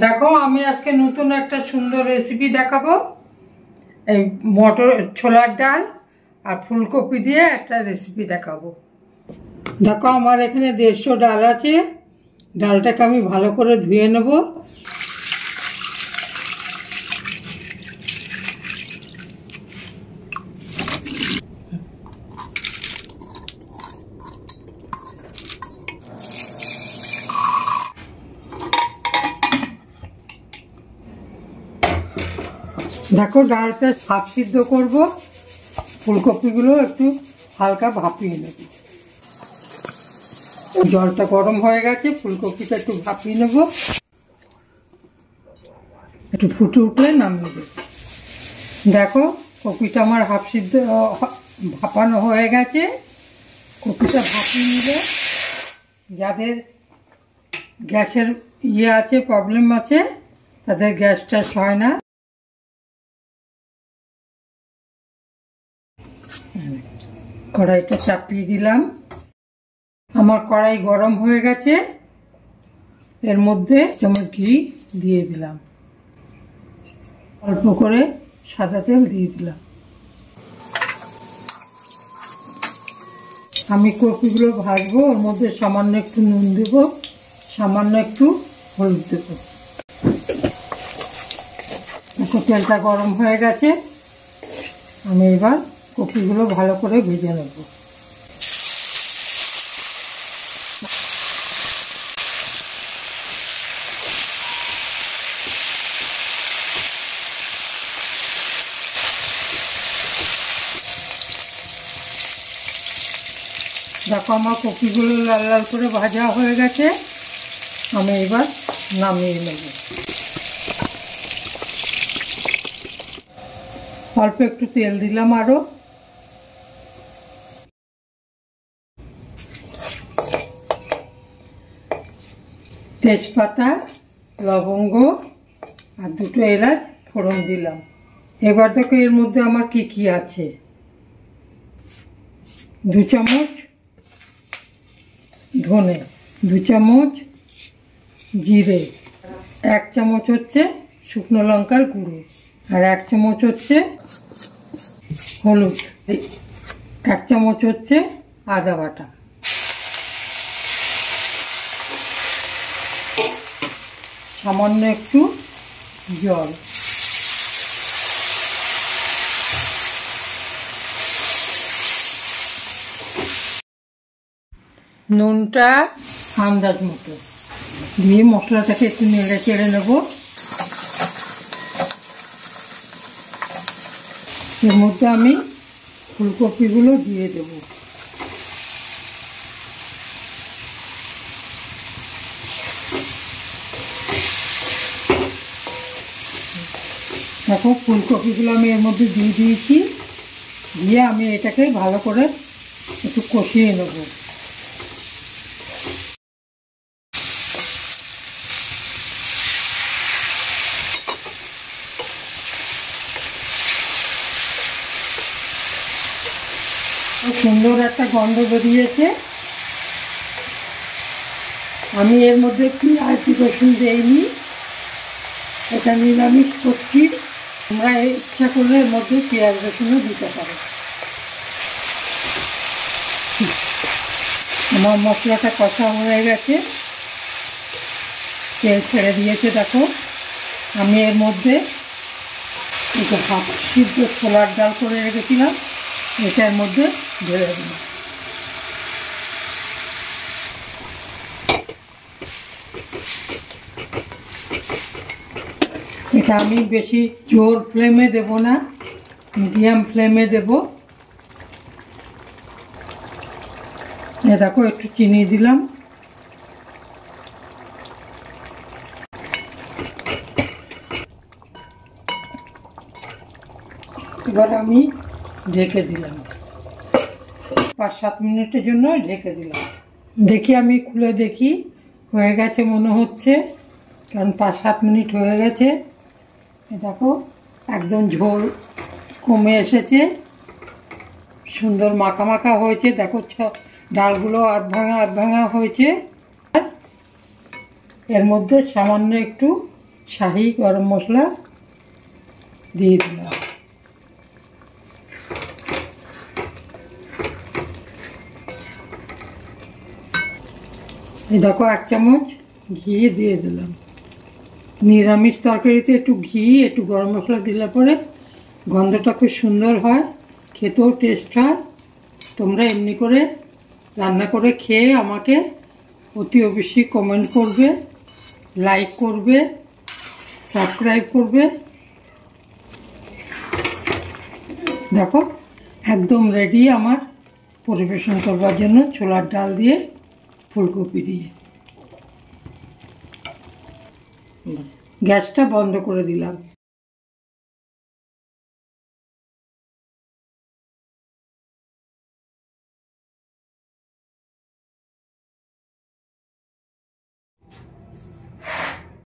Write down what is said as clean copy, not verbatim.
দেখো আমি আজকে নতুন একটা সুন্দর রেসিপি দেখাবো। এই মটর ছোলার ডাল আর ফুলকপি দিয়ে একটা রেসিপি দেখাবো। দেখো আমার এখানে 150 ডাল আছে। ডালটাকে আমি ভালো করে ধুয়ে নেব। দেখো ডালটা হাফ সিদ্ধ করবো, ফুলকপিগুলো একটু হালকা ভাপিয়ে নেব। জলটা গরম হয়ে গেছে, ফুলকপিটা একটু ভাপিয়ে নেব, একটু ফুটে উঠলে নামিয়ে দেব। দেখো কপিটা আমার হাফ সিদ্ধ ভাপানো হয়ে গেছে। কপিটা ভাপিয়ে নিলে যাদের গ্যাসের আছে, প্রবলেম আছে, তাদের গ্যাস ট্যাস হয় না। কড়াইটা চাপিয়ে দিলাম। আমার কড়াই গরম হয়ে গেছে। এর মধ্যে চামচ ঘি দিয়ে দিলাম, অল্প করে সাদা তেল দিয়ে দিলাম। আমি কপিগুলো ভাজবো, ওর মধ্যে সামান্য একটু নুন দেব, সামান্য একটু হলুদ দেব। তেলটা গরম হয়ে গেছে, আমি এবার কপিগুলো ভালো করে ভেজে নেব। দেখো আমার কপিগুলো লাল লাল করে ভাজা হয়ে গেছে, আমি এবার নামিয়ে নেব। অল্প একটু তেল দিলাম আরো। তেজপাতা, লবঙ্গ আর 2টো এলাচ ফোড়ন দিলাম। এবার দেখো এর মধ্যে আমার কি কি আছে। 2 চামচ ধনে, 2 চামচ জিরে, 1 চামচ হচ্ছে শুকনো লঙ্কার গুঁড়ো, আর 1 চামচ হচ্ছে হলুদ, 1 চামচ হচ্ছে আদা বাটা। সামান্য একটু জল। নুনটা আন্দাজ মতো দিয়ে মশলাটাকে একটু নেড়ে চেড়ে নেব। এর মধ্যে আমি ফুলকপিগুলো দিয়ে দেব। দেখো ফুলকপিগুলো আমি এর মধ্যে দিয়ে দিয়েছি, দিয়ে আমি এটাকে ভালো করে একটু কষিয়ে নেব। সুন্দর একটা গন্ধ বেরিয়েছে। আমি এর মধ্যে পেঁয়াজ রসুন দেইনি, এটা নিরামিষ করছি। তোমরা ইচ্ছা করলে এর মধ্যে পেঁয়াজ রসুনও দিতে পারো। আমার মশলাটা কষা হয়ে গেছে, তেল ছেড়ে দিয়েছে। দেখো আমি এর মধ্যে একটু হাফ সিদ্ধ ছোলার ডাল করে রেখেছিলাম, এটার মধ্যে ঢেলে দিলাম। এটা আমি বেশি জোর ফ্লেমে দেব না, মিডিয়াম ফ্লেমে দেব। দেখো একটু চিনি দিলাম। এবার আমি ঢেকে দিলাম, 5-7 মিনিটের জন্য ঢেকে দিলাম। দেখি আমি খুলে দেখি, হয়ে গেছে মনে হচ্ছে, কারণ 5-7 মিনিট হয়ে গেছে। দেখো একদম ঝোল কমে এসেছে, সুন্দর মাখা মাখা হয়েছে। দেখো ডালগুলো আধ ভাঙা হয়েছে। এর মধ্যে সামান্য একটু শাহি গরম মশলা দিয়ে দিলাম। এই দেখো 1 চামচ ঘি দিয়ে দিলাম। নিরামিষ তরকারিতে একটু ঘি একটু গরম মশলা দিলে পরে গন্ধটা খুব সুন্দর হয়, খেতেও টেস্ট হয়। তোমরা এমনি করে রান্না করে খেয়ে আমাকে অতি অবশ্যই কমেন্ট করবে, লাইক করবে, সাবস্ক্রাইব করবে। দেখো একদম রেডি আমার পরিবেশন করবার জন্য, ছোলার ডাল দিয়ে ফুলকপি দিয়ে। গ্যাসটা বন্ধ করে দিলাম।